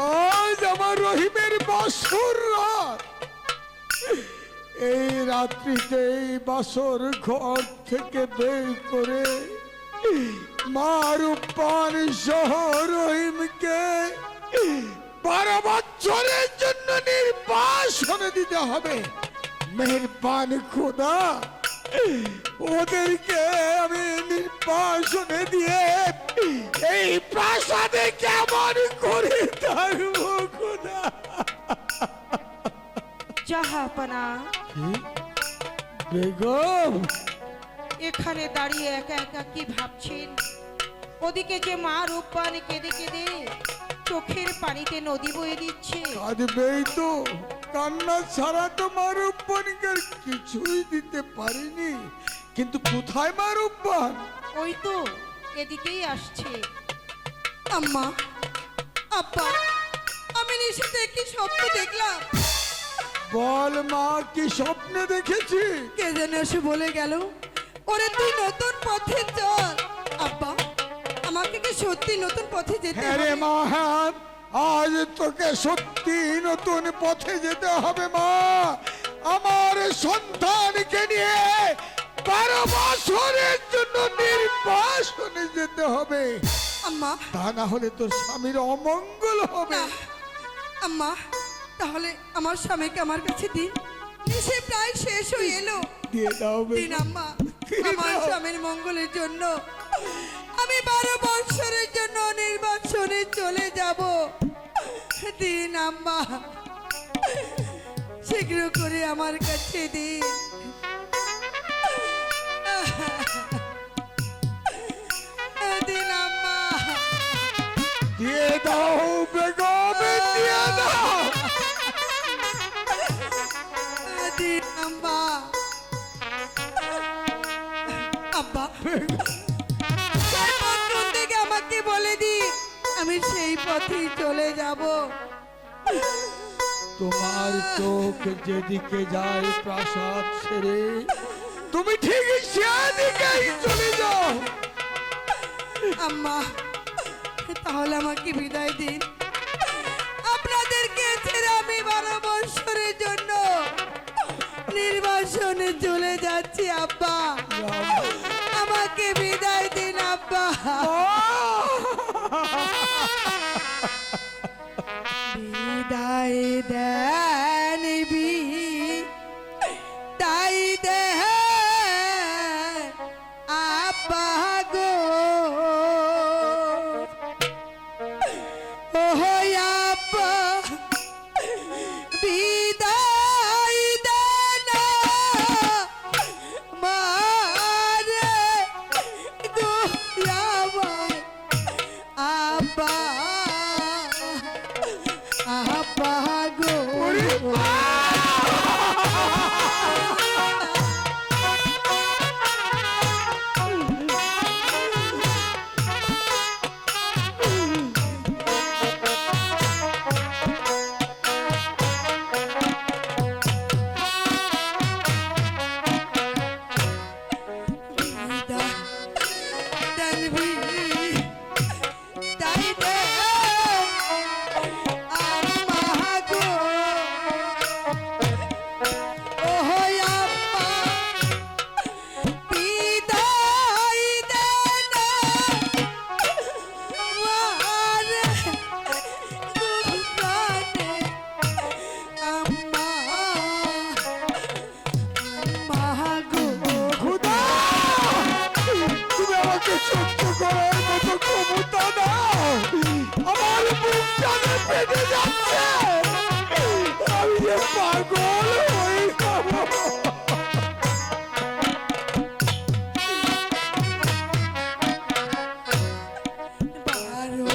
আজ আমার রহিমের বাসর রাত। এই রাত্রিতে এই বাসর ঘর থেকে বের করে মা রূপবান সহ রহিমকে 12 বছরের জন্য নির্বাসনে দিতে হবে। মেহেরবান খোদা, ওদেরকে আমি নির্বাসনে দিয়ে এই প্রাসাদে কেমন করে থাকবো খোদা? জাহাপনা বেগম, এখানে দাঁড়িয়ে একা একা কি ভাবছেন? ওদিকে যে মা রূপবান কেঁদে কেঁদে চোখের পানিতে নদী বয়ে দিচ্ছে। কাঁদবেই তো, কান্না ছাড়া তো মা রূপবানকে কিছুই দিতে পারিনি। কিন্তু কোথায় মা রূপবান? ওই তো এদিকেই আসছে। আম্মা, আব্বা, আমি নিশাতে কি স্বপ্ন দেখলাম? বল মা, কি স্বপ্নে দেখেছি? কে যেন এসে বলে গেল, ওরে তুই নতুন পথে চল। আব্বা, আমাকে কি সত্যি নতুন পথে যেতে হ্যাঁ রে হবে? মা, হ্যাঁ, আজ তোকে সত্যি নতুন পথে যেতে হবে মা। আমার সন্তানকে নিয়ে 12 বছরের জন্য নির্বাসনে যেতে হবে। আম্মা, তা না হলে তোর স্বামীর অমঙ্গল হবে। না, আম্মা, তাহলে আমার স্বামীকে আমার কাছে দিন। নিশে প্রায় শেষ হয়ে এলো। দিয়ে দাও দিন আম্মা, দিয়ে আমার দাও। স্বামীর মঙ্গলের জন্য আমি 12 বছরের জন্য নির্বাসনে চলে যাব। দিন আম্মা, শীঘ্র করে আমার কাছে দিন। দিন আম্মা, দিয়ে দাও বেগম, দিয়ে দাও। দিন আম্মা। আব্বা, সেই পথ কোন দিকে আমাকে বলে দিন, আমি সেই পথেই চলে যাব। তোমার চোখ যেদিকে যায় প্রাসাদ ছেড়ে, তুমি ঠিকই সেদিকেই চলে যাও। আম্মা, তাহলে আমাকে বিদায় দিন। আপনাদেরকে ছেড়ে আমি 12 বছরের জন্য নির্বাসনে চলে যাচ্ছি। আব্বা, আমাকে বিদায় দিন আব্বা। বিদায় দেন, তাই দেন আব্বা গো। ও আব্বা, বিদায় দেন মারে গো আমার আব্বা, আব্বা গো। সহ্য করার মতো ক্ষমতা দাও। আমার বুক টানে ফেটে যাচ্ছে, আমি যে পাগল হয়ে যাবো। 12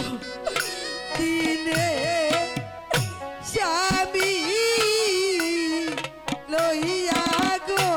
দিনে স্বামী লইয়া গো।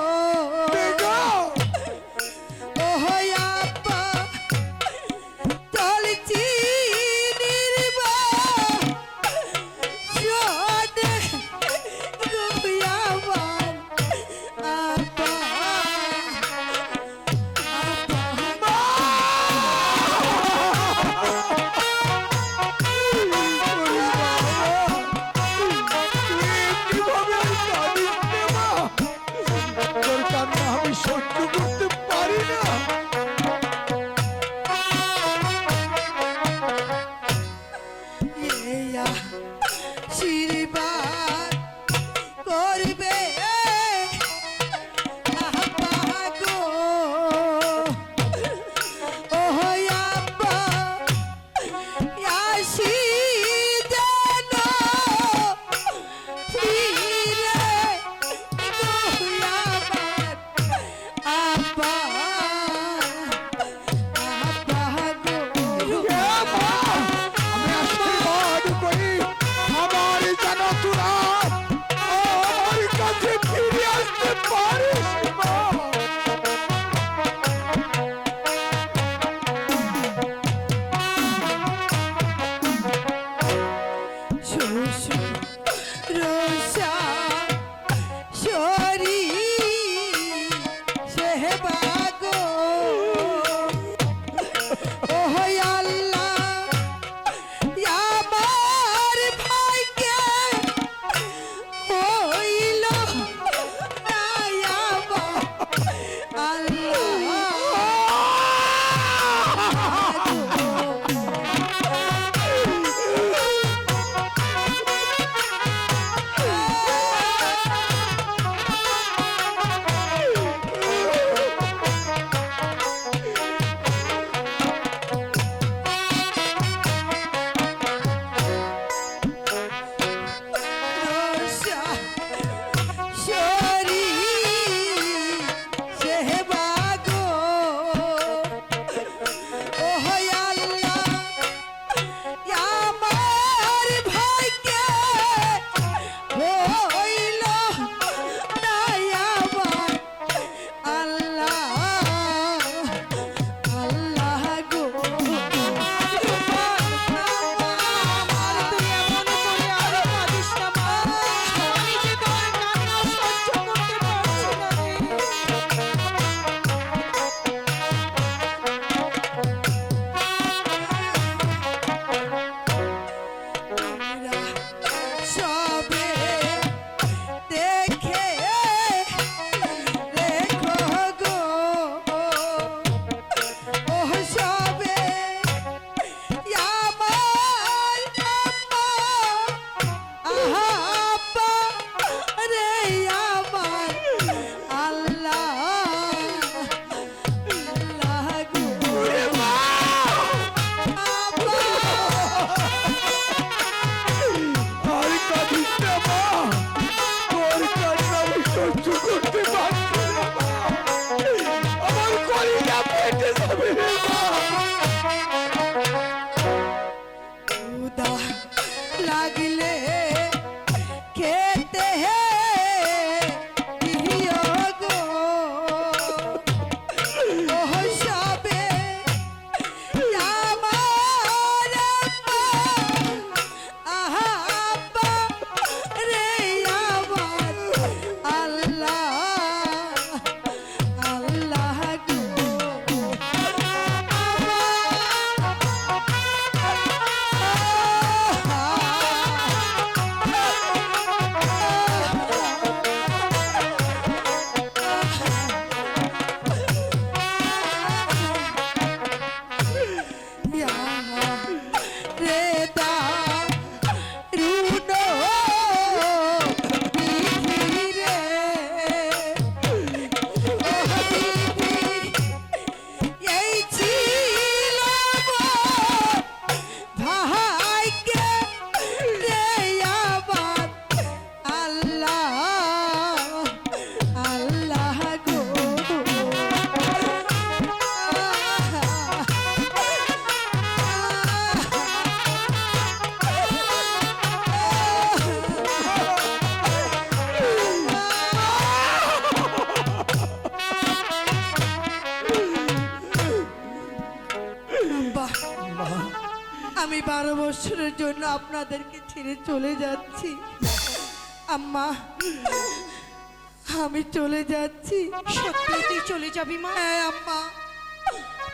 ক্ষুধা লাগলে খেতে দিও গো ওহ সবে আমার আব্বা রে আমার আল্লাহ আল্লাহ গো আমি 12 বছরের জন্য আপনাদেরকে ছেড়ে চলে যাচ্ছি আম্মা আমি চলে যাচ্ছি সত্যি তুই চলে যাবি মা? হ্যাঁ আম্মা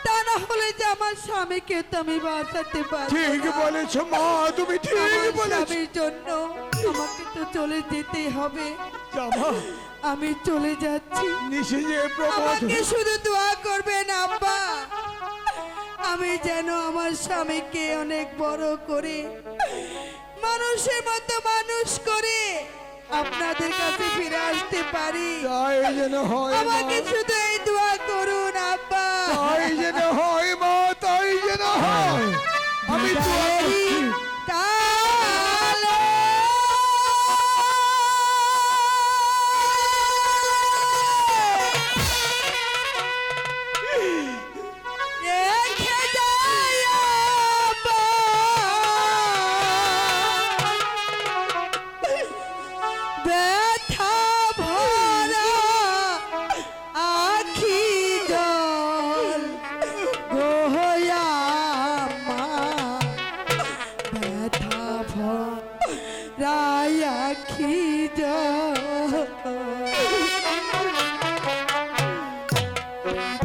তা না হলে যে আমার স্বামীকে তো আমি বাঁচাতে পারবো ঠিক না। বলেছো মা, তুমি ঠিক আমার বলেছো। স্বামীর জন্য আমাকে তো চলে যেতেই হবে জামা আমি চলে যাচ্ছি নিশে যে প্রমাদ আমাকে শুধু দোয়া করবেন আব্বা আমি যেন আমার স্বামীকে অনেক বড় করে মানুষের মতো মানুষ করে আপনাদের কাছে ফিরে আসতে পারি তাই যেন হয় মা, আমাকে শুধু এই দোয়া করুন আব্বা তাই যেন হয় মা, তাই যেন হয়। আমি দোয়া করছি। তালে রেখে যায় আব্বা। ব্যথা ভরা আখি জল গোয়া মা ব্যথা ভরা আখি জল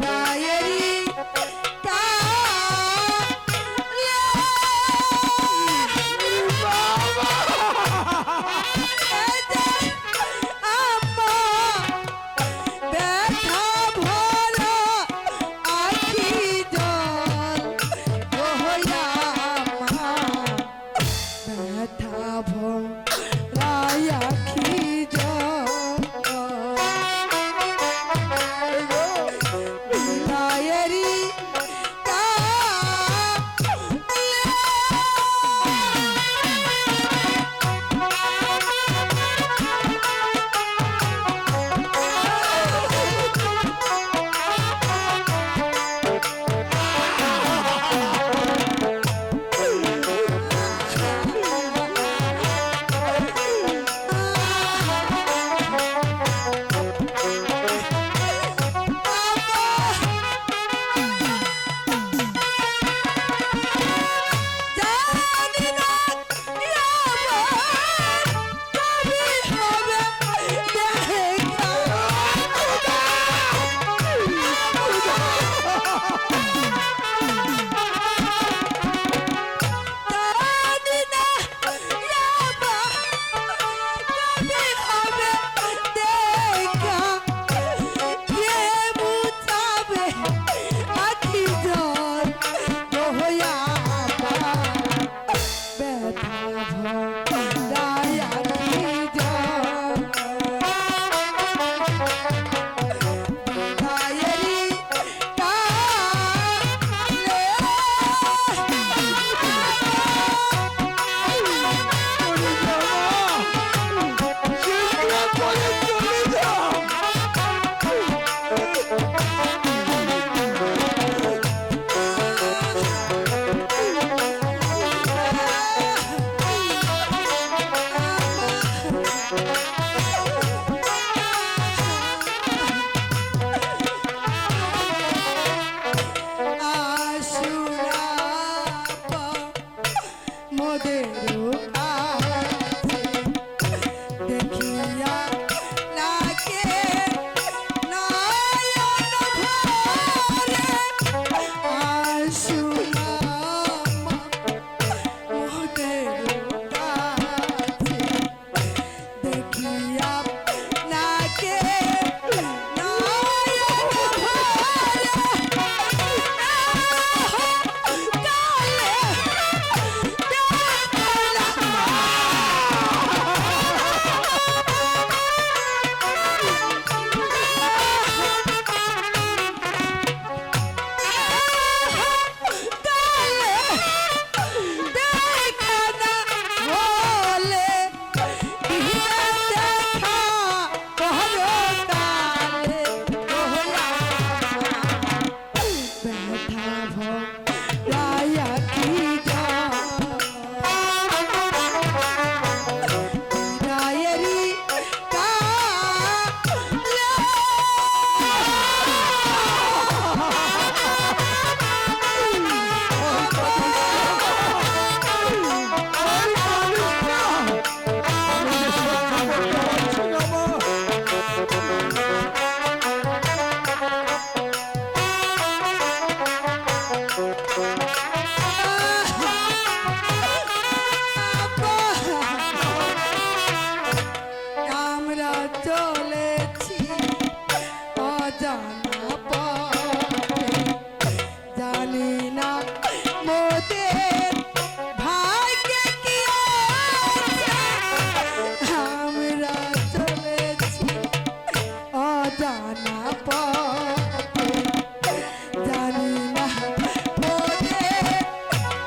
গায়েরি কালে আম্মা ব্যথা ভরা আখি জল গোয়া মা ব্যথা ভরা আখি জল সোনা মা মোদের কাছে দেখি আপনাকে আমরা চলেছি অজানা পথে জানি না মোদের ভাগ্যে কি আছে আমরা চলেছি অজানা পথে জানি না মোদের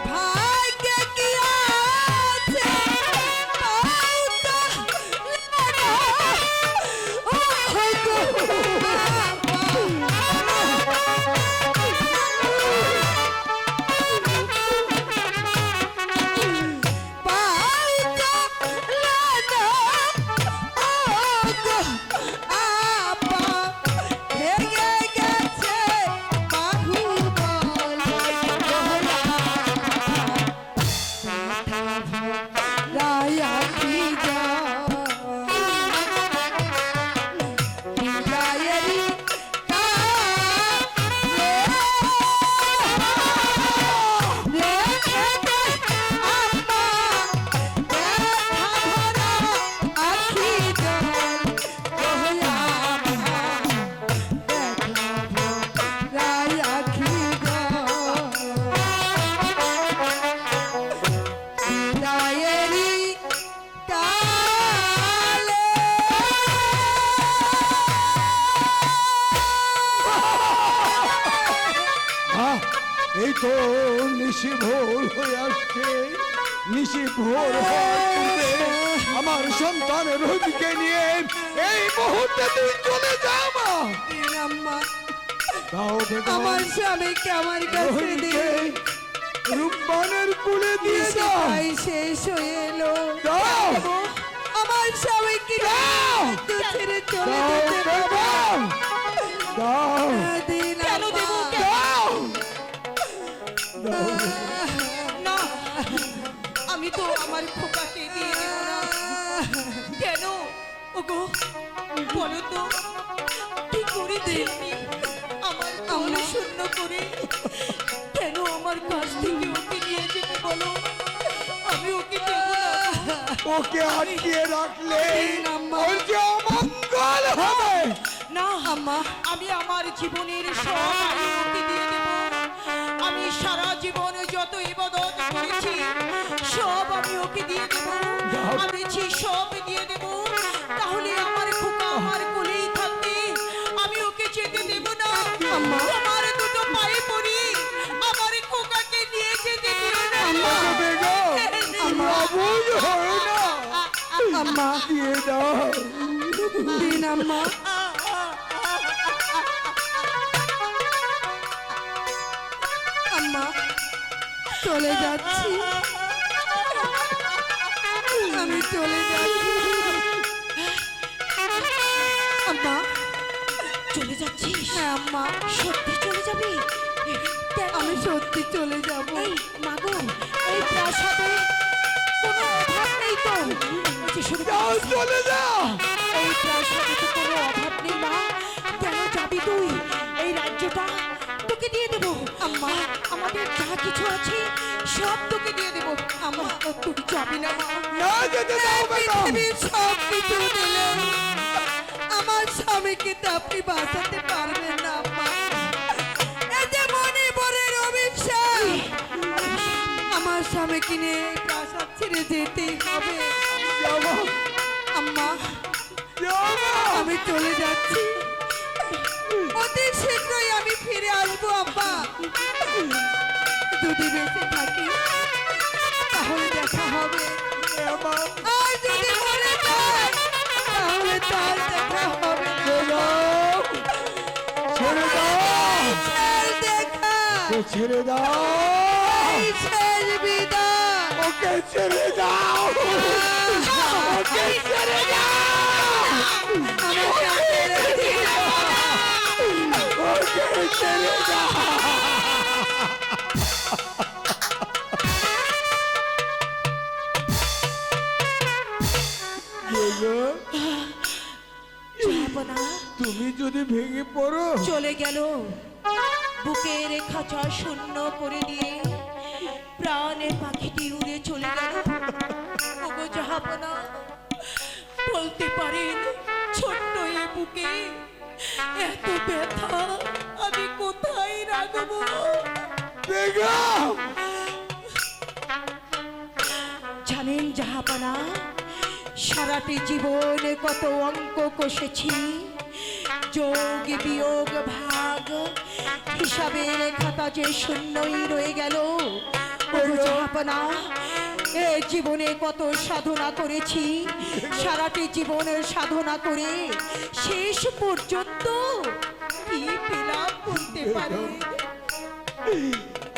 ভাগ্যে কি আছে এই তো নিশি ভোর হয়ে আসছে। নিশি ভোর হওয়ার পূর্বে আমার সন্তানের রোগীকে নিয়ে এই মুহূর্তে তুই চলে যা মা। আম্মা দাও বেগম, আমার স্বামীকে আমার কাছে রোগীকে দিয়ে রূপবানের কুলে দিয়ে দাও। ভাই শেষ হয়ে এলো দাও আমার স্বামীকে দাও তো ছেড়ে চলে দাও যেতে বেগম, দাও দিন কেন দেবো? দাও না, আমি তো আমার খোকাকে দিয়ে দেব না। কেন ওগো বলো তো, কি করেছি আমি আমার কোল শূন্য করে? কেন আমার কাছ থেকে ওকে নিয়ে যেতে বলো? আমি ওকে দেব না। ওকে আটকিয়ে রাখলে ওর যে অমঙ্গল হবে। না আম্মা, আমি আমার জীবনের সব আমি ওকে দিয়ে দেব। আমি সারা জীবন যত ইবাদত করেছি সব আমি ওকে দিয়ে দেব। আমি সব দিয়ে দেব। তাহলে আমার খোকা আমার কোলেই থাকবে, আমি ওকে যেতে দেব না। আমার দুটো পায়ে পড়ি, আমার খোকাকে নিয়ে যেতে দিও না। ভুল হয় না, আম্মা দিয়ে দাও। দিন আম্মা আম্মা চলে যাচ্ছি, আমি চলে যাচ্ছি আম্মা। চলে যাচ্ছিস? হ্যাঁ আম্মা, সত্যি চলে যাবি? কেন? আমি সত্যি চলে যাব। এই মাগো, এই প্রাসাদে কোনো অভাব নেই তো? বলছি, শুধু যাও, চলে যাও। এই প্রাসাদে তো কোনো অভাব নেই মা। কেন যাবি তুই? এই রাজ্যটা তোকে দিয়ে দেবো। আম্মা আমাদের যা কিছু আছে সব তোকে দিয়ে দেবো। আম্মা তুই যাবি না মা। না যেতে দাও বেগম। পৃথিবীর সব কিছু দিলেন আমার স্বামীকে তো আপনি বাঁচাতে পারবেন না আম্মা। এই যে মণিপুরের অভিশাপ, আমার স্বামীকে নিয়ে এই প্রাসাদ ছেড়ে যেতেই হবে। যাবো আম্মা যাবো। আমি চলে যাচ্ছি, অতি শীঘ্রই আমি ফিরে আসবো আব্বা। যদি বেঁচে থাকি তাহলে দেখা হবে, যাবো। আর যদি মরে যাই তাহলে তার দেখা হবে না। বেগম, ছেড়ে দাও, শেষ দেখা, ওকে ছেড়ে দাও, এই শেষ বিদায়। ওকে ছেড়ে দাও, ওকে ছেড়ে দাও, আমাকে ছেড়ে দিন। ওকে ছেড়ে দাও। বেগম, যাবো না। তুমি যদি ভেঙে পড়ো, চলে গেল বুকের খাঁচা শূন্য করে দিয়ে প্রাণে পাখিটি উড়ে চলে গেল। ওগো জাহাপনা, বলতে পারেন ছোট্ট এই বুকে এত ব্যথা আমি কোথায় রাখবো? বেগম, জানেন জাহাপনা, সারাটি জীবনে কত অঙ্ক কষেছি, যোগ বিয়োগ ভাগ হিসাবের খাতা যে শূন্যই রয়ে গেল। ওগো জাহাপনা, এ জীবনে কত সাধনা করেছি, সারাটি জীবনের সাধনা করে শেষ পর্যন্ত কি পেলাম বলতে পারি?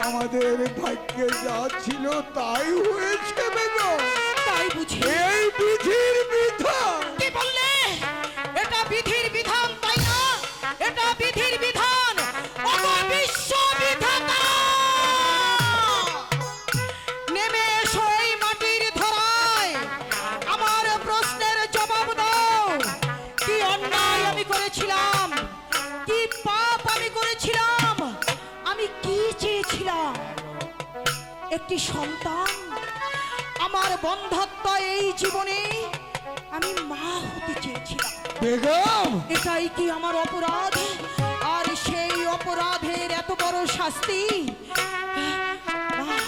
আমাদের ভাগ্যে যা ছিল তাই হয়েছে বেগম। তাই বুঝি? এই বিধির বিধান। কি বললে? এটা বিধির বিধান তাই না? এটা বিধির বিধান। ওগো বিশ্ব বিধাতা, নেমে এসো এই মাটির ধরায়, আমার প্রশ্নের জবাব দাও। কি অন্যায় আমি করেছিলাম? কি পাপ আমি করেছিলাম? আমি কি চেয়েছিলাম? একটি সন্তান, আমার বন্ধাত্ম এই জীবনে আমি মা হতে চেয়েছিলাম। বেগম, এটাই কি আমার অপরাধ? আর সেই অপরাধের এত বড় শাস্তি? মা,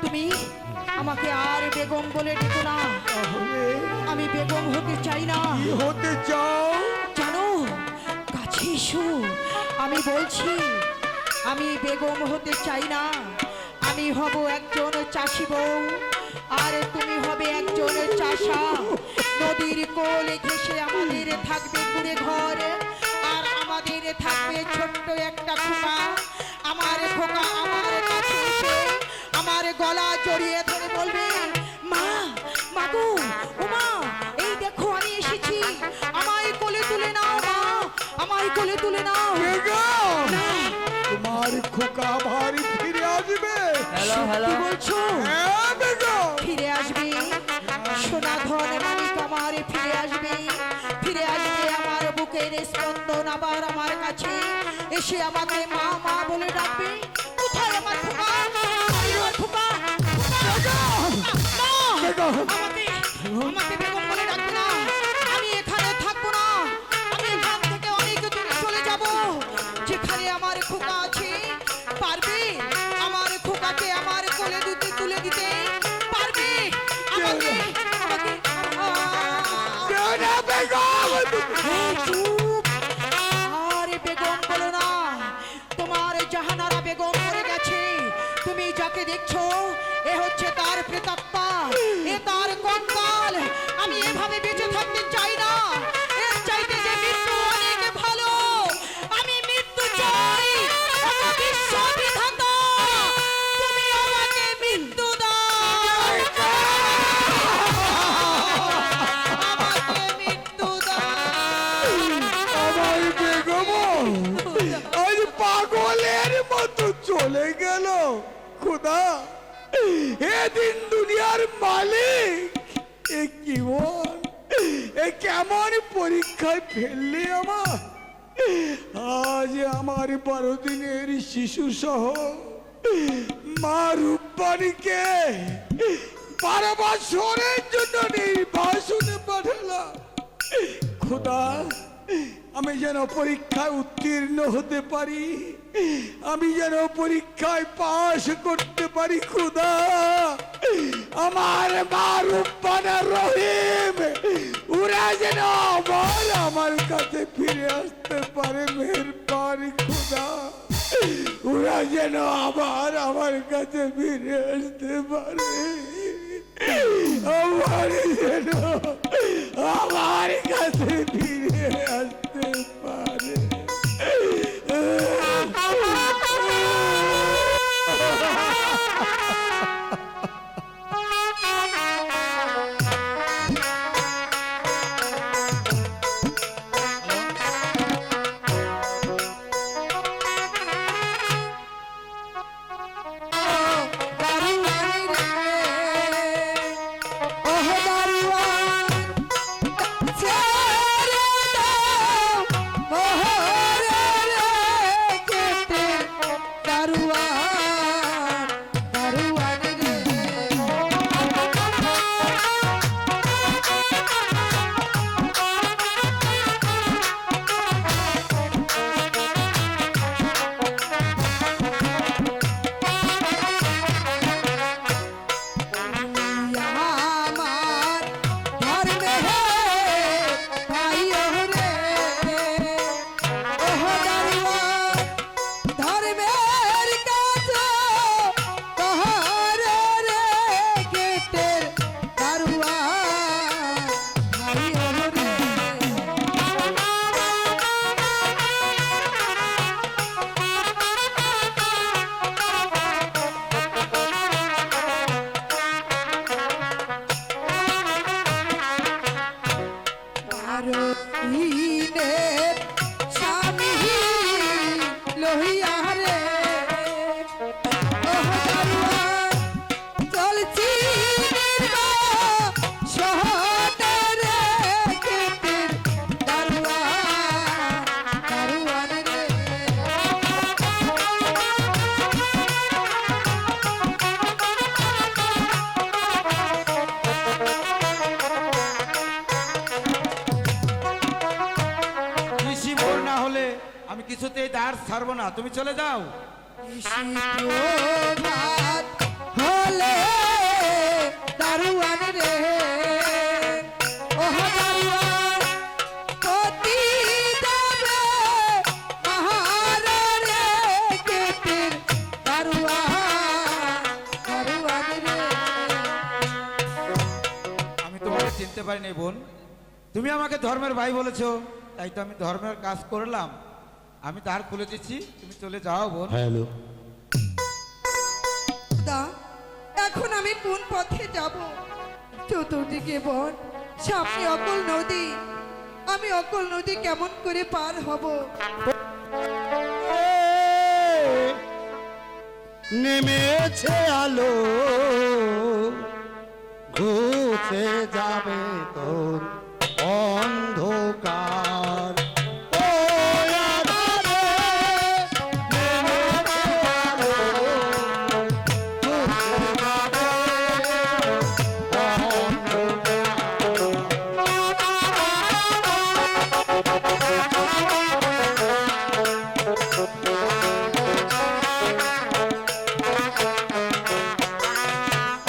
তুমি আমাকে আর বেগম বলে ডেকো না। তাহলে আমি বেগম হতে চাই না। কি হতে চাও? জানো, কাছে এসো, আমি বলছি আমি বেগম হতে চাই না। আমি হব একজন চাষি বউ, আর তুমি হবে একজন চাষা। নদীর কোলে ঘেঁষে আমাদের থাকবে কুড়ে ঘর, আর আমাদের থাকবে ছোট্ট একটা খোকা। আমার খোকা আমার কাছে এসে আমার গলা জড়িয়ে ধরে বলবে, মা, মাগো, ওমা, এই দেখো আমি এসেছি, আমায় কোলে তুলে নাও মা, আমায় কোলে তুলে নাও। বেগম, না, তোমার খোকা ভারী ফিরে আসবে। সত্যি বলছো? হ্যাঁ বেগম। ফিরে আসবে সোনা ধন মানিক, আমার ফিরে আসবে, ফিরে আসবে আমার বুকের স্পন্দন আবার আমার কাছে এসে আমাকে মা মা বলে ডাকবে। কোথায় আমার খোকা? কোথায় আমার খোকা? বেগম, আমাকে আমাকে বেগম বলে ডাকবে না। আমি এখানে থাকবো না, আমি এখান থেকে অনেক দূরে চলে যাব, যেখানে আমার খোকা আছে। পারবে আমার খোকাকে আমার কোলে দুতে তুলে দিতে? পারবে আমাকে? আমাকে যেও না বেগম। এই চুপ! আরে বেগম বলো না, তোমার জাহানারা বেগম মরে গেছে। তুমি যাকে দেখছো এ হচ্ছে তার প্রেতাত্মা, এ তার কঙ্কাল। আমি এভাবে বেঁচে থাকতে চাই না, এর চাইতে যে মৃত্যু অনেক ভালো। আমি মৃত্যু চাই। ওগো বিশ্ব বিধাতা, তুমি আমাকে মৃত্যু দাও, আমাকে মৃত্যু দাও। আমার বেগম আজ পাগলের মতো চলে গেল। খোদা, এদিন দুনিয়ার মালিক, এ কি বল, এ কেমন পরীক্ষায় ফেললি আমার? আজ আমার 12 দিনের শিশু সহ মা রূপবাণীকে 12 বছরের জন্য নির্বাসনে পাঠালাম। খোদা, আমি যেন পরীক্ষায় উত্তীর্ণ হতে পারি, আমি যেন পরীক্ষায় পাশ করতে পারি। খোদা, আমার মা রূপবানা রহিম ওরা যেন আবার আমার কাছে ফিরে আসতে পারে। মেহেরবানি খোদা, ওরা যেন আবার আমার কাছে ফিরে আসতে পারে। আমার যেন আমার কাছে ফিরে আসতে পারে। আমি কিছুতেই দ্বার ছাড়বো না, তুমি চলে যাও। প্রভাত হলে দারুয়ান রে, ওহ দারুয়ান পতি দেবে আহার রে, কেতের দারুয়ান দারুয়ান রে। আমি তোমাকে চিনতে পারিনি বোন, তুমি আমাকে ধর্মের ভাই বলেছো, তাই তো আমি ধর্মের কাজ করলাম। আমি দ্বার খুলে দিচ্ছি, তুমি চলে যাও বোন। হ্যালো, তা এখন আমি কোন পথে যাব? চতুর্দিকে বন, সামনে অকল নদী, আমি অকল নদী কেমন করে পার হব? নেমেছে আলো, ঘুচে যাবে তোর অন্ধকার।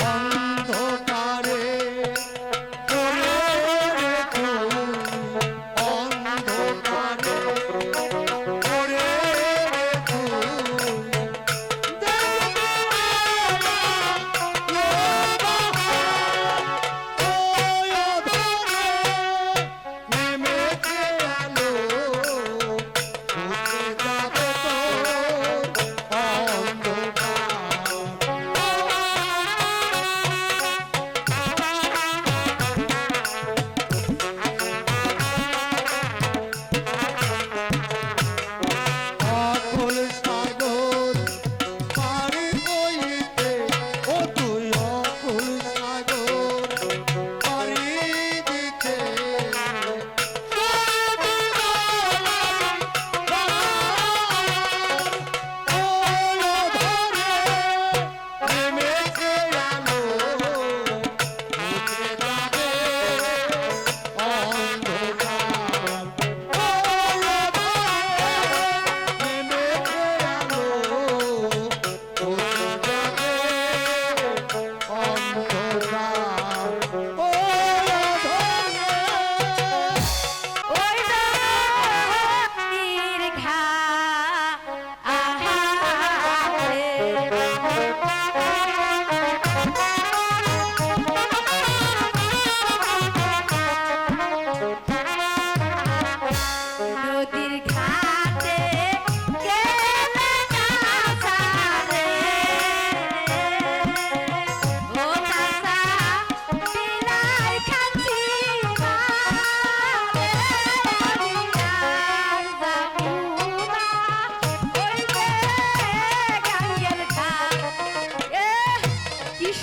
অন্ধকারে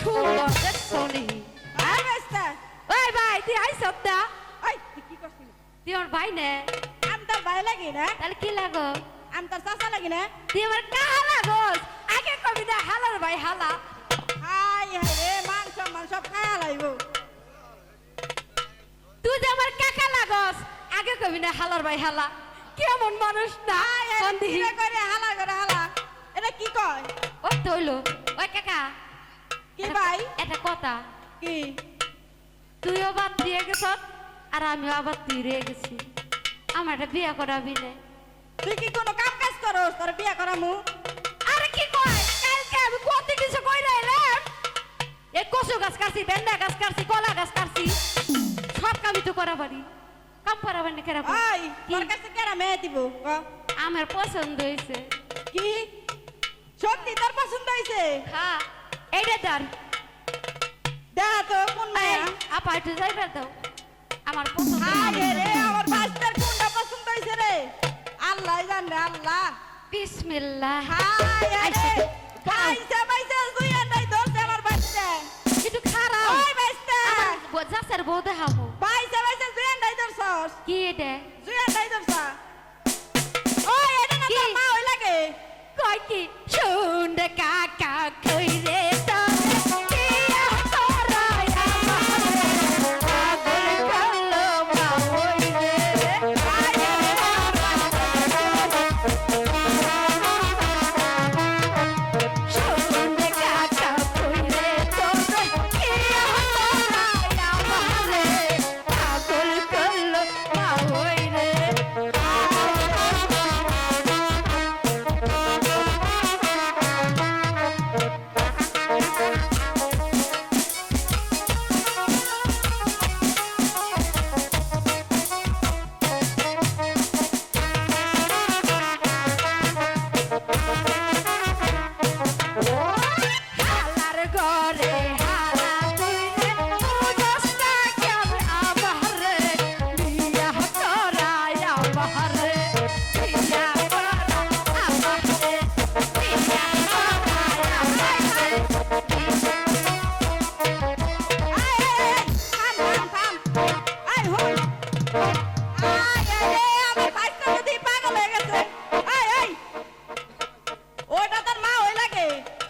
সুন্দর দেখছনি আর বেস্তা ওই ভাই তুই আইসব না ওই তুই কি করছিস তুই আমার ভাই নে আমি তোর ভাই লাগি না তাহলে কি লাগো আমি তোর চাচা লাগি না তুই আমার কাহা লাগোস আগে কবি না হালার ভাই হালা হাই হাই রে মান সম্মান সব খায়া লাইব তুই যে আমার কাকা লাগোস আগে কবি না হালার ভাই হালা কেমন মানুষ না সন্দেহ কি করে হালা করে হালা এটা কি কয় ও তৈলো ওই কাকা কি ভাই এটা কথা কি তুইও বাদ দিয়ে গেছ আর আমিও আবার তুই রয়ে গেছি আমার একটা বিয়ে করাবি না তুই কি কোনো কাম কাজ করস তোর বিয়া করামু আরে কি কয় কালকে আমি কত কিছু কই রাইলাম এই কচু গাছ কাটছি বেন্ডা গাছ কাটছি কলা গাছ কাটছি সব কামই তো করা পারি কাম করাবার না কেরা ওই তোর কাছে কেরা মেয়ে দিব ক? আমার পছন্দ হয়েছে কি সত্যি তোর পছন্দ হইছে হ্যাঁ এইটা দার দেখা তো কোন মেয়ে আপা একটু যাইবার দাও আমার পছন্দ হায় রে আমার বাস্তার কোনটা পছন্দ হইছে রে আল্লাহ জানে আল্লাহ বিসমিল্লাহ হায় রে পয়সা পয়সা জুইয়া নাই দোস্ত আমার বাচ্চা একটু খারাপ ওই বাচ্চা যাচ্ছের বউ দেখাবো পয়সা পয়সা জুইয়া নাই দোস্ত কি এটা জুইয়া নাই দোস্ত ওই এটা না কি? তোর মা ওই লাগে কয় কি শুনতে কাকা কইরে তো কিয়া করাই আমারে পাগল করলো মা হইরে শুনতে কাকা কইরে তো কিয়া করাই আমারে পাগল করলো মা হইরে হালার ঘরে হালা তুইরে বুঝস্তা কেন আমারে বিয়া করাই আমারে বিয়া করাই আমারে বিয়া করাই আমারে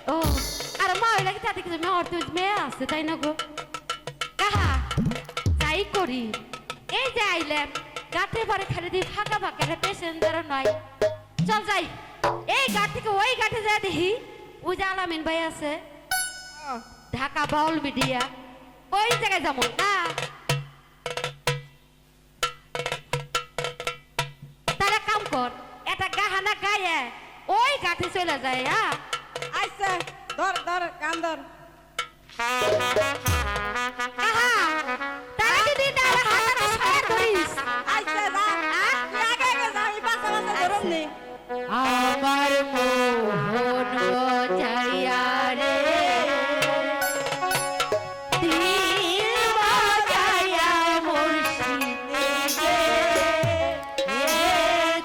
ও আর মা হইলা কি তাতে কিছু মেয়ে তুই মেয়ে আছে তাই না গো কাহা যাই করি এই যে আইলাম গাঠে পরে খালি দিয়ে ফাঁকা ফাঁকা পেশেন্টারও নাই চল যাই এই গাঠ থেকে ওই গাঠে যা দেখি ওই যে আলামিন ভাই আছে ঢাকা বাউল মিডিয়া ওই জায়গায় যাবো না তারা কাম কর এটা গাহানা গায়ে ওই গাঠে চলে যায় হ্যাঁ কাহা তারা যদি তারা হাতে সহায় করিস আমার মোহন যাইয়া রে দিল বাজাইয়া মুর্শিদে গে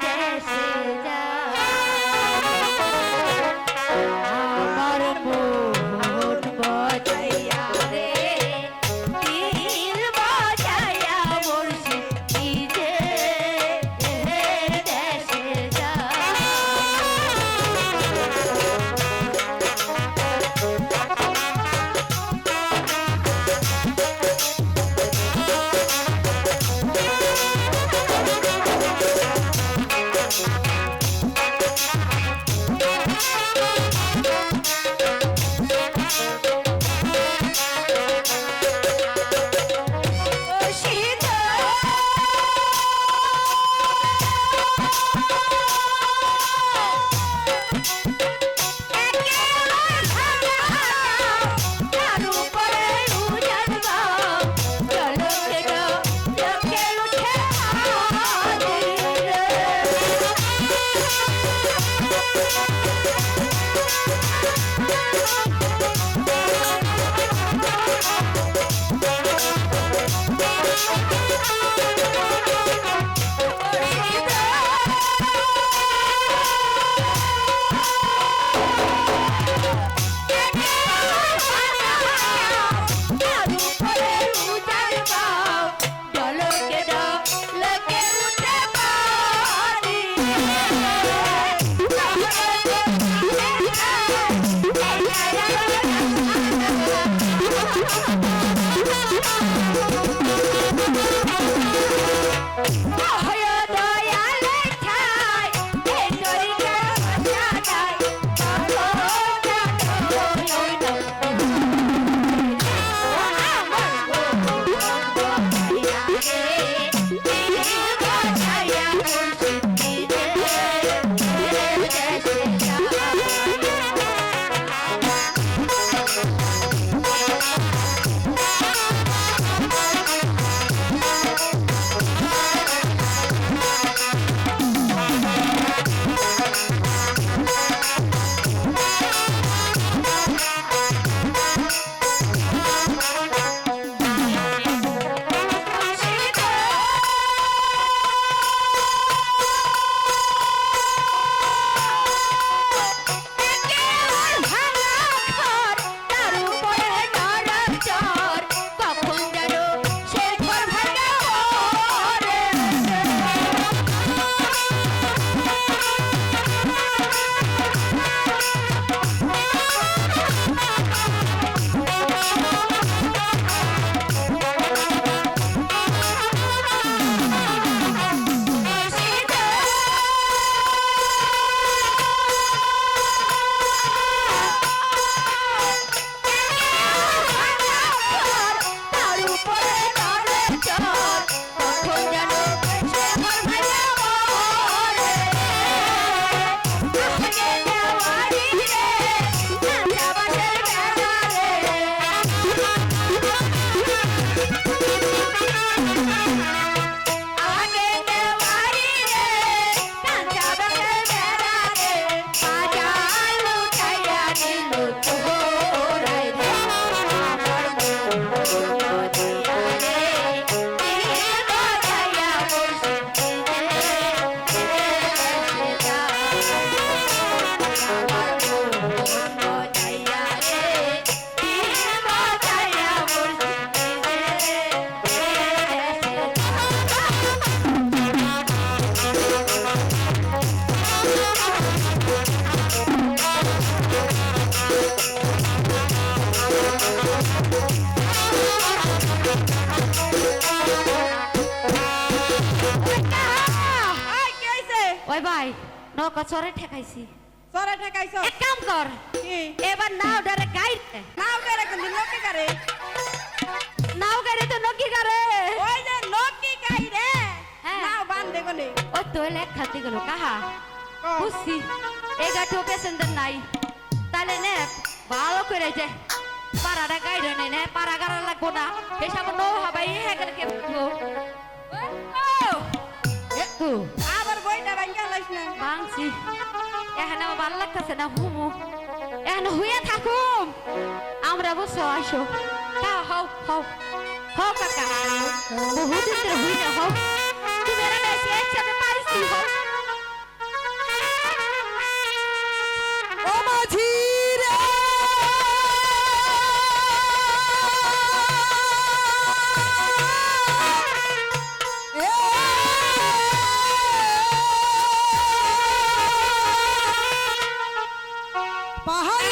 দেশে যা আমার মোহন বাজাইয়া রে ওই ভাই নৌকা চরে ঠেকাইছি চরে ঠেকাইছ এক কাম কর কি এবার নাও ডারে গাইতে নাও করে কোন নকি করে নাও গাইরে তো নকি করে ওই যে নকি গাই রে হ্যাঁ। নাও বান্ধে কোনে ও তো লেখ খাতে গেল কাহা বুঝছি এই গাঠো পেছেন্টার নাই তাহলে নে ভালো করে যে পাড়াটা গাইরে নে নে পাড়া গাড়া লাগবো না এসব নো হবাই হে গেল কে ও আবার বইটা ভাঙ্গা লাইছ না বাংছি এখানে আমার ভালো লাগতেছে না হুমু এখানে হুয়ে থাকুম আমরা বসে আসো হ্যাঁ হও হও হও কাকা বহুদিন ধরে হুই না হও তুমি এরা বেশি একসাথে পারিস হও ও মাঝি রে পাহাড়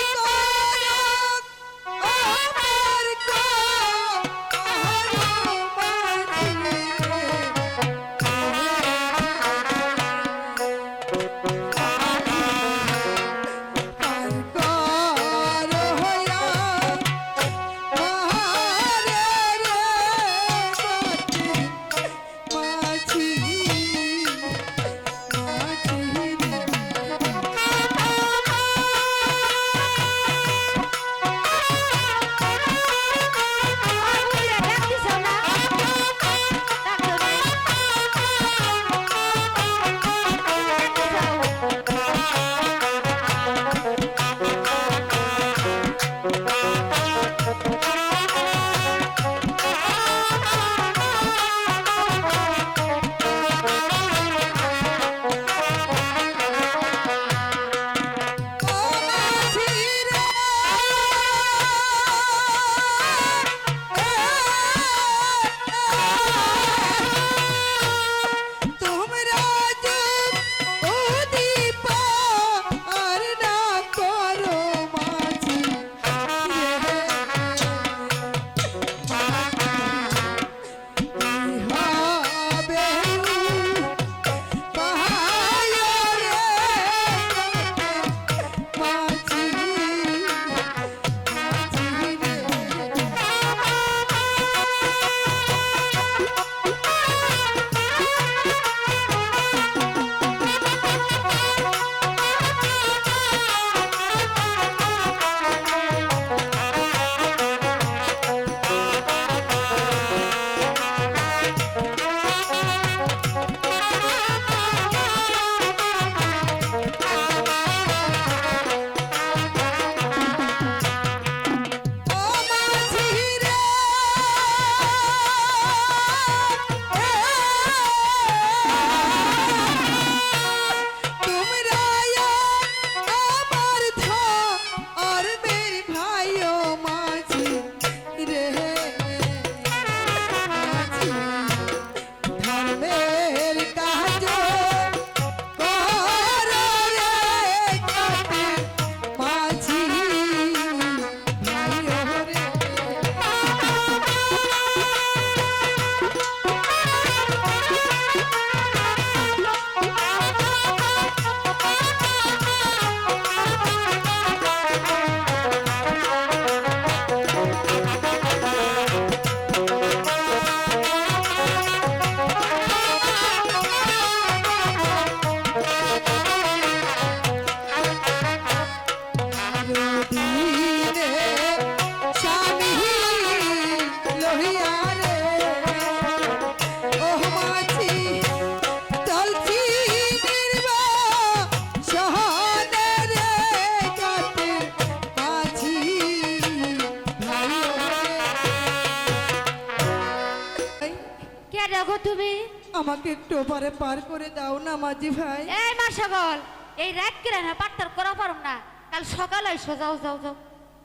তুমি? আমাকে একটু ওপারে পার করে দাও না মাঝি ভাই। এই মা সকল, এই রাত কিরা না পাত্তার করা পারুম না, কাল সকালে এসো, যাও যাও যাও।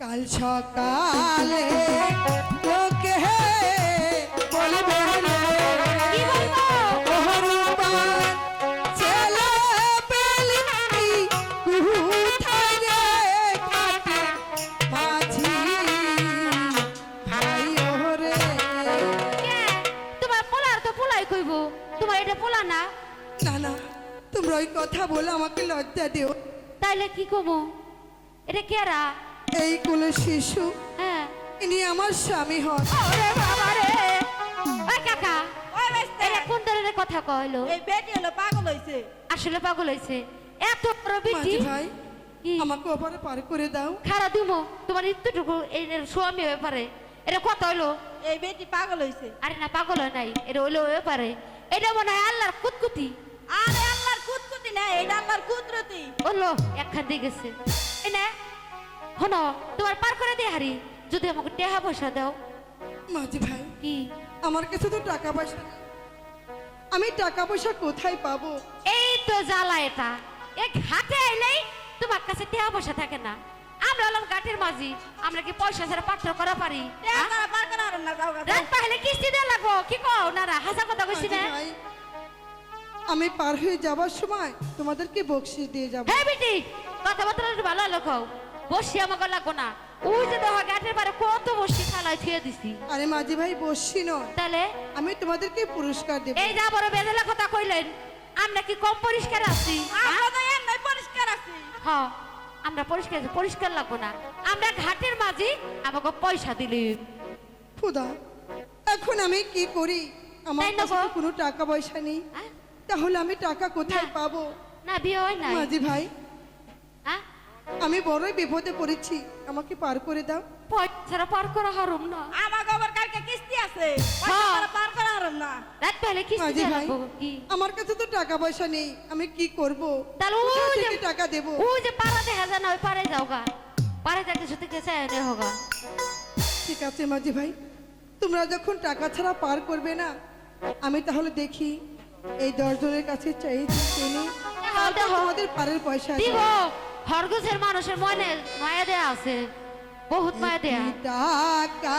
কাল সকালে লোকে বলবে কি বলবো? ছেলে পেলি কোথায় রে কাটে মাঝি ভাই ওরে। কে? তোমার পোলার তো পোলাই কইব, তোমার এটা পোলা না? না না, তোমরা ওই কথা বলে আমাকে লজ্জা দিও। তাইলে কি কমো? এটা কেরা? এই কোলে শিশু, হ্যাঁ। ইনি আমার স্বামী হন। ওরে বাবা রে! ওই কাকা, ওই বেস্তে এটা কোন ধরনের কথা কইলো? এই বেটি হলো পাগল হইছে। আসলে পাগল হইছে। এত বড় বিটি। মাঝি ভাই, কি? আমাকে ওপারে পার করে দাও। খারা দিমো তোমার ইত্যুটুকু এই স্বামী ব্যাপারে এটা কথা হইলো? এই বেটি পাগল হইছে। আরে না, পাগল হয় নাই, এটা হইলো ব্যাপারে। এটা মনে হয় আল্লাহর কুতকুতি। আরে আল্লাহর কুতকুতি না, এটা আল্লাহর কুদরতি। বললো একখান দিয়ে গেছে। এই না শোনো, তোমার পার করে দিয়ে হারি, যদি আমাকে টেহা পয়সা দাও। মাঝি ভাই, কি? আমার কাছে তো টাকা পয়সা নেই। আমি টাকা পয়সা কোথায় পাবো? এই তো জ্বালা এটা। এক হাতে আইলেই তোমার কাছে টেহা পয়সা থাকে না। আমরা হলাম ঘাটের মাঝি, আমরা কি পয়সা ছাড়া পাত্র করা পারি? হ্যাঁ? টাকা পার করা আর না যাও গা। রাত পাহলে কিস্তি দেওয়া লাগবো, কি কও না? হাসা কথা কইছি মাঝি না? ভাই, আমি পার হয়ে যাবার সময় তোমাদেরকে বকশিস দিয়ে যাব। হ্যাঁ বেটি, কথাবার্তা একটু ভালো হলো কও। বসি আমাকে লাগবো না। ওই যে দেখো ঘাটের পারে কত বসি খালায় থুয়ে দিছি। আরে মাঝি ভাই, বসছি নয়, তাহলে আমি তোমাদেরকে পুরস্কার দেব। এই যা বড় বেদলা কথা কইলেন, আমরা কি কম পরিষ্কার আছি? আমরা তো এমনি পরিষ্কার আছি। হ্যাঁ, আমরা পরিষ্কার আছি, পরিষ্কার লাগবো না। আমরা ঘাটের মাঝি, আমাকে পয়সা দিলি। খুদা, এখন আমি কি করি? আমার তাই না কাছে গো? তো কোনো টাকা পয়সা নেই। হ্যাঁ? তাহলে আমি টাকা কোথায় না। পাবো? না, বিয়ে হয় নাই। মাঝি ভাই, হ্যাঁ? আমি বড়ই বিপদে পড়েছি, আমাকে পার করে দাও। পয়সা ছাড়া পার করা হারুম না। আমার আবার কালকে কিস্তি আছে, পয়সা হ্যাঁ। ছাড়া পার করা আর না। রাত পেলে কিস্তি মাঝি দেওয়া ভাই, লাগবো। কি? আমার কাছে তো টাকা পয়সা নেই, আমি কি করব? তাহলে কোথা ওই থেকে যে টাকা দেব? ওই যে পাড়া দেখা যায় না, ওই পাড়ে যাও গা। পাড়ে যাকে সাথে কে চায় না হোগা। ঠিক আছে মাঝি ভাই, তোমরা যখন টাকা ছাড়া পার করবে না, আমি তাহলে দেখি এই 10 জনের কাছে চাইছি দেখো। তোমাদের পারের পয়সা আছে। দিব, খরগোশের মানুষের মনে মায়া দেয়া আছে, বহুত মায়া দেয়া। টাকা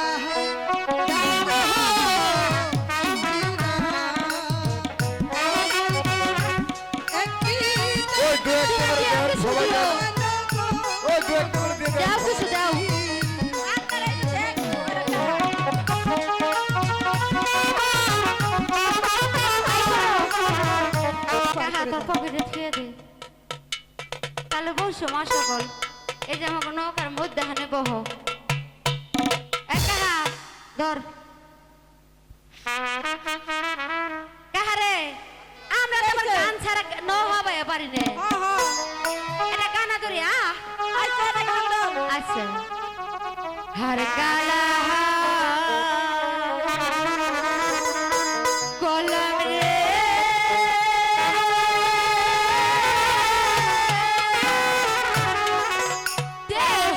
ওই দু একটা করে দেন, সবাই দেন। ওই দু একটা করে দিয়ে দেন। দাও কিছু দাও। আপনারা এই যে দেখ, টাকা তোর পকেটে থুয়ে দে। তাহলে বসো মা সকল, এই যে আমাকে নৌকার মধ্যে হানে বহ। কাহা ধর, কাহারে আমরা তো আবার গান ছাড়া ন হবে পারি না। এটা গানা ধরি। আচ্ছা রে গান্ডল। আচ্ছা, হর কালা কলম রে দেহ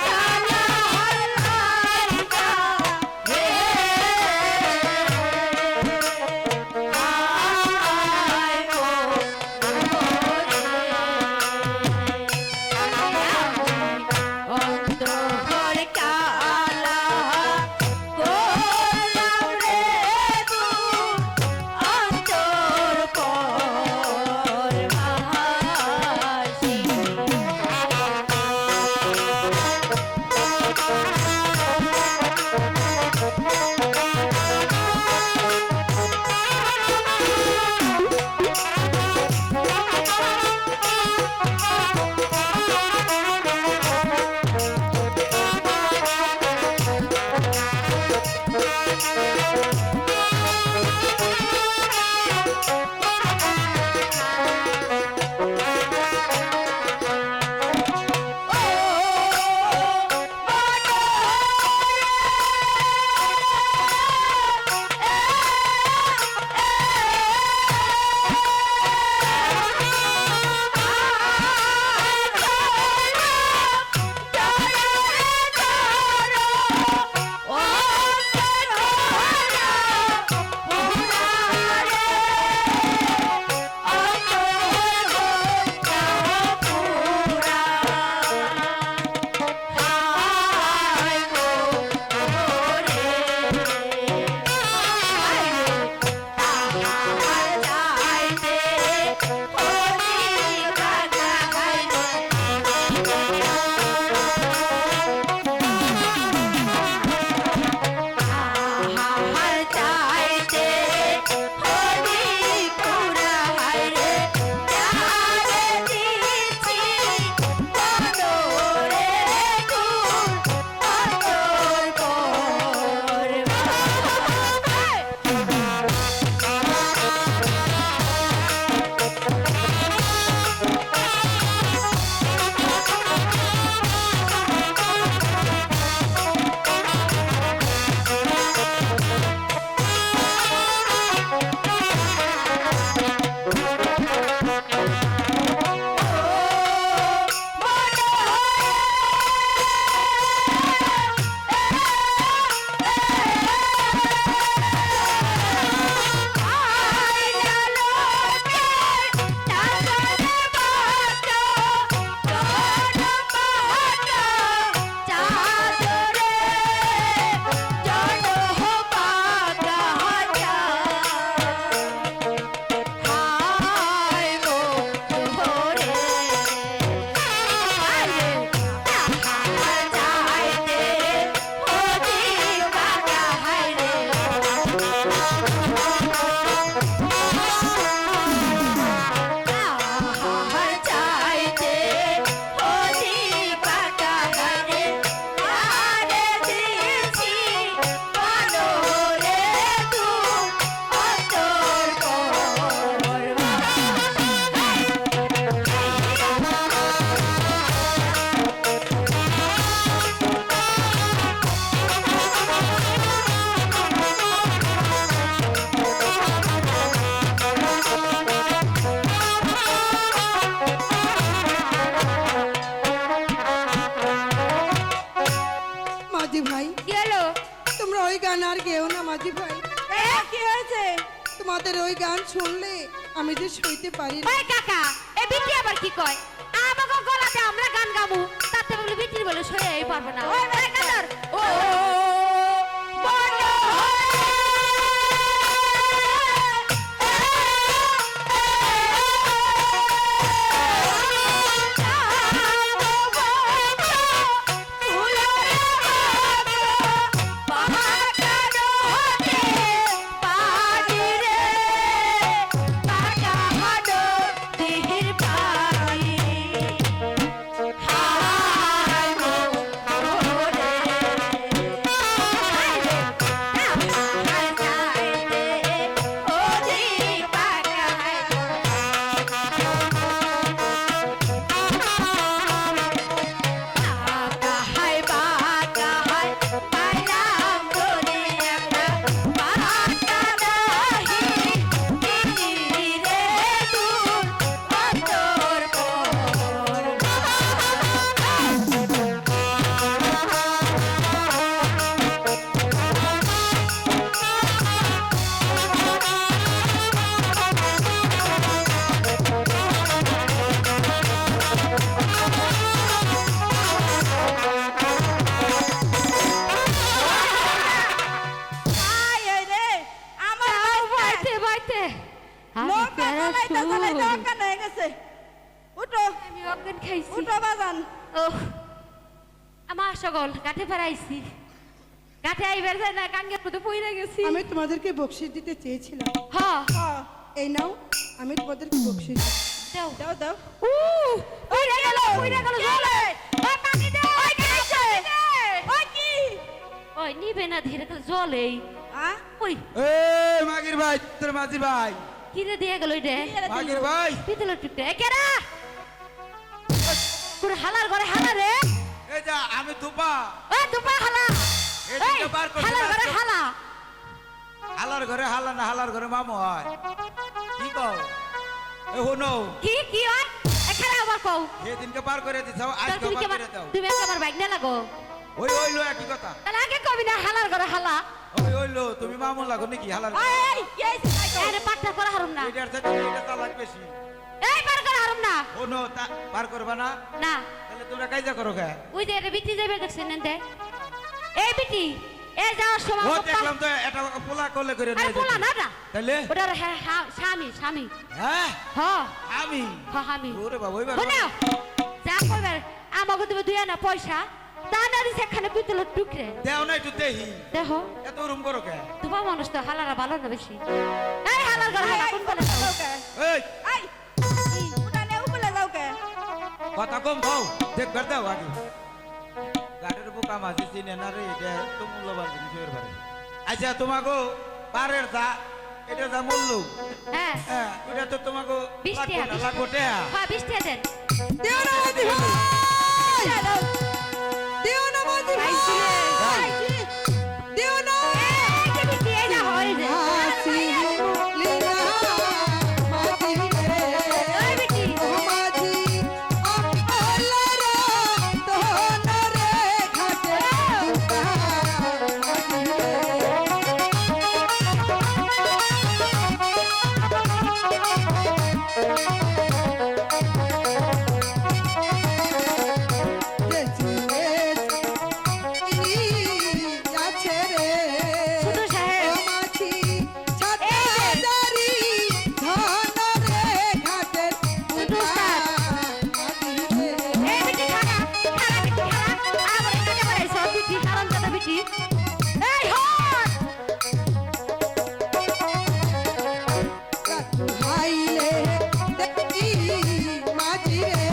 কালা হল্লারিকা রে আয় ও অন্তর কালা মাঝি ভাই, কি হলো তোমরা ওই গান আর গেও না মাঝি ভাই। কি হয়েছে? তোমাদের ওই গান শুনলে আমি যে সইতে পারি না। ওই কাকা এই বিটি আবার কি কয় আমাকে গলাতে আমরা গান গামু তাতে বলে বিটির বলে সইয়াই পারবো না ওই কাকার ও বলো আমি অজ্ঞান খাইছি আমার সকল কাঠে পারাইছি কাঠে আইবার যায় না কাঙ্গের মতো পইরা গেছি আমি তোমাদেরকে বকশিশ দিতে চেয়েছিলাম। হ্যাঁ এই নাও, আমি তোমাদেরকে বকশিশ দিচ্ছি। দাও দাও দাও। পইরা গেল জলে ওই পানি দে ওই খাইছে ওই কি ওই নিবে না ধীরে করে জলেই ওই এ মাগির ভাই, তোর মাঝির ভাই, কিরে দিয়ে গেল রে মাগির ভাই, পিতলের টুকটা কেরা পুরো হালার ঘরে হালা রে এই যা আমি দুপা ওই দুপা হালা এই দিকে বার করছি, হালার ঘরে বার কর। হালা হালার ঘরে হালা না হালার ঘরে মামু হয়, কি কও? এ হনো কি হয় এখানে আবার কও সেদিনকে পার করে দিছাও, আজ তুমি পার কি করে দাও। তুমি আমার বাইক না লাগো ওই ওইলো একই কথা, তাহলে আগে কবি না হালার ঘরে হালা ওই ওইলো তুমি মামু লাগো নাকি হালার ঘরে? এই কি হইছে আরে পাটটা করা হারুম না এটার থেকে এটা চালাক বেশি। এই পার করা হারুম না হনো পার করবা না, না তাহলে তোমরা কাইজা করো কে? ওই যে এটা বিটি যাবে দেখছেন নেন এই বিটি এই যাওয়ার সময় ও কপ্পা- দেখলাম তো এটা পোলা করলে করে আরে নিয়ে পোলা যেতে। না না তাহলে ওটার হ্যাঁ স্বামী হ্যাঁ হ্যাঁ আমি আমি ওরে বাবা ওইবার শোনো যা করবে আমাকে তুমি দুই আনা পয়সা তা না দিছে এখানে পিতলের টুকরে দেও না একটু দেহি, দেখো এত রুম করো কে? তোমার মানুষ তো হালারা ভালো না বেশি এই হালার ঘর হালা কোন বলে এই কথা কম কও, দেখবার দাও আগে। গাড়ির বুকা মাঝে চিনে না রে, এটা তো মূল্যবান জিনিস এর বারে। আচ্ছা তোমাকে পারের দা এটা যা মূল্য, হ্যাঁ হ্যাঁ ওটা তো তোমাকে 20 লাগবে টাকা না, লাগবে টাকা। হ্যাঁ 20 টাকা দেন দিও না মাঝি ভাই, দিও না মাঝি ভাই, দিও না। এই যে বিটি এই না হয় যে হাসি লীলা মাঝি রে, ওই বিটি ও মাঝি অপলারা তোনরে ঘাটে দুকা মাঝি রে, যে চিনি যাচ্ছে রে। শুধু সাহেব ও মাছি ছাতাদারি ধন রে ঘাটের উঠা মাঝি রে। এই বিটি খানা বিটি খানা আবার এখানে বলাইছো বিটি কারণ কত বিটি এই হট রাতু হাইলে দেখি মাঝি রে।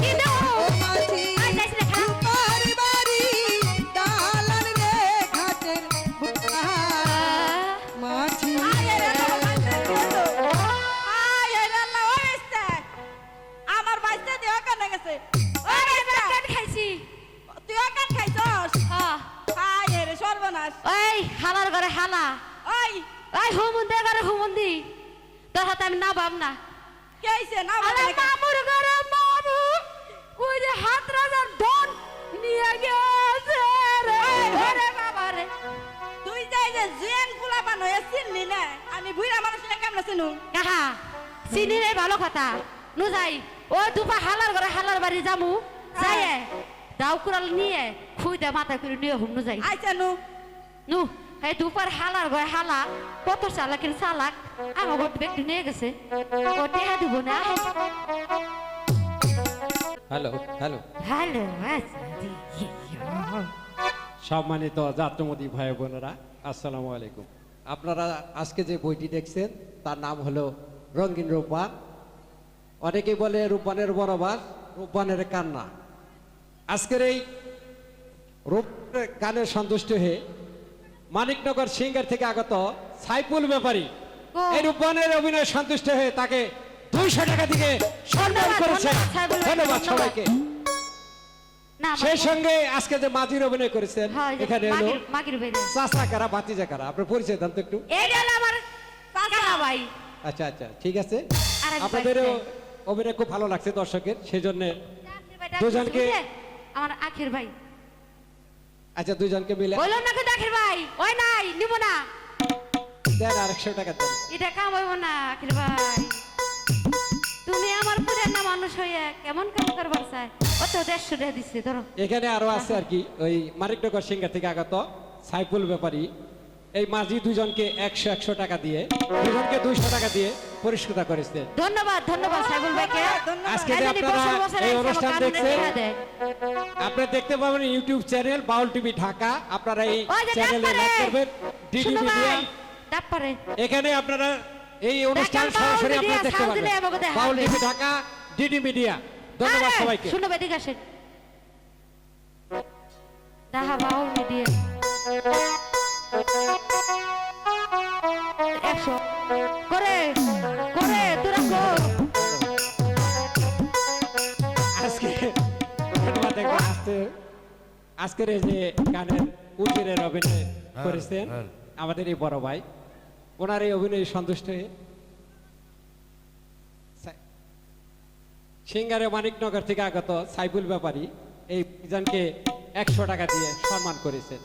কি দাও ও মাঝি আই যাইছ না খানা রূপার বাড়ি দালান রে ঘাটের বুকা মাঝি রে। আমার বাইতে দেওয়া কেন গেছে ওই আমরা কেন খাইছি তুই কেন খাইছস হ্যাঁ আয় রে সর্বনাশ ওই হালার ঘরে হালা ওই ওই হুমুন্দে ঘরে হুমুন্দি তোর হাতে আমি না বাম না কে আইছে না আরে মামুর ঘরে মামু ওই যে হাত রাজার ধন নিয়ে গেছে রে আমরা চিনু কাহা চিনি রে ভালো কথা নু যাই ও দুপা হালার ঘরে হালার বাড়ি যামু যাই দাও কুড়াল নিয়ে খুই দে মাথা করে নিয়ে হুম নু যাই আইছা নু নু এই দুপার হালার ঘরে হালা কত চালাকের চালাক আমার গোট ব্যক্তি নিয়ে গেছে ও টেহা দিব না হ্যালো হ্যালো হ্যালো সম্মানিত যাত্রমতী ভাই বোনেরা আসসালামু আলাইকুম। আপনারা আজকে যে বইটি দেখছেন তার নাম হলো রঙিন রূপবান। অনেকেই বলে রূপবানের বনবাস, রূপবানের কান্না। আজকের এই রূপ গানের সন্তুষ্ট হয়ে মানিকনগর সিঙ্গার থেকে আগত সাইফুল ব্যাপারী এই রূপবানের অভিনয় সন্তুষ্ট হয়ে তাকে 200 টাকা দিয়ে সম্মান করেছে। ধন্যবাদ সবাইকে। না সেই সঙ্গে আজকে যে মাঝির অভিনয় করেছেন এখানে হলো মাগির বেরে চাচা কারা বাতিজা কারা আপনার পরিচয় দেন তো একটু। এইটা হলো আমার কাকা ভাই আচ্ছা আচ্ছা ঠিক আছে। আরেক আপনাদেরও ভাই। অভিনয় খুব ভালো লাগছে দর্শকের, সেই জন্য দুজনকে দুজনকে- আমার আখির ভাই আচ্ছা দুজনকে মিলে বললাম না কিন্তু আখির ভাই ওই নাই নিব না দেন 100 টাকা দেন। এটা কাম হইব না আখির ভাই তুমি আমার পুরানা মানুষ হইয়া কেমন কাম করবার চাই ও তো 150 টাকা দিচ্ছে ধরো এখানে আরো আছে আর কি ওই মানিকনগর সিঙ্গার থেকে আগত সাইফুল ব্যাপারী এই মাঝি দুজনকে 100 টাকা দিয়ে দুজনকে 200 টাকা দিয়ে পুরস্কৃত করেছেন। ধন্যবাদ ধন্যবাদ সাইবুল ভাইকে আজকে যে এই জন্য আপনারা বছর বছর এই এসে অনুষ্ঠান আমার কানে দেখছেন দেখা দেয়। আপনারা দেখতে পাবেন ইউটিউব চ্যানেল বাউল টিভি ঢাকা। আপনারা এই ওই যে চ্যানেলে ডাক্তারে, লাইক করবেন ডিডি শুনো মিডিয়া। ভাই, ডাক্তারে। এখানে আপনারা এই অনুষ্ঠান দেখেন, বাউল সরাসরি মিডিয়া আপনারা দেখতে সাউন্ড দিলে পাবেন আমাকে দেখাবে। বাউল টিভি ঢাকা ডিডি মিডিয়া। ধন্যবাদ আরে, সবাইকে। শুনো বেদিক আসেন দেখা বাউল মিডিয়া 100 করে করে তোরা কর আজকে ধন্যবাদ দেখবেন আজকের এই যে গানের উজিরের অভিনয় করেছেন আমাদের এই বড় ভাই, ওনার এই অভিনয় সন্তুষ্ট হয়ে সিঙ্গারে মানিকনগর থেকে আগত সাইফুল ব্যাপারী এই দুজনকে 100 টাকা দিয়ে সম্মান করেছেন।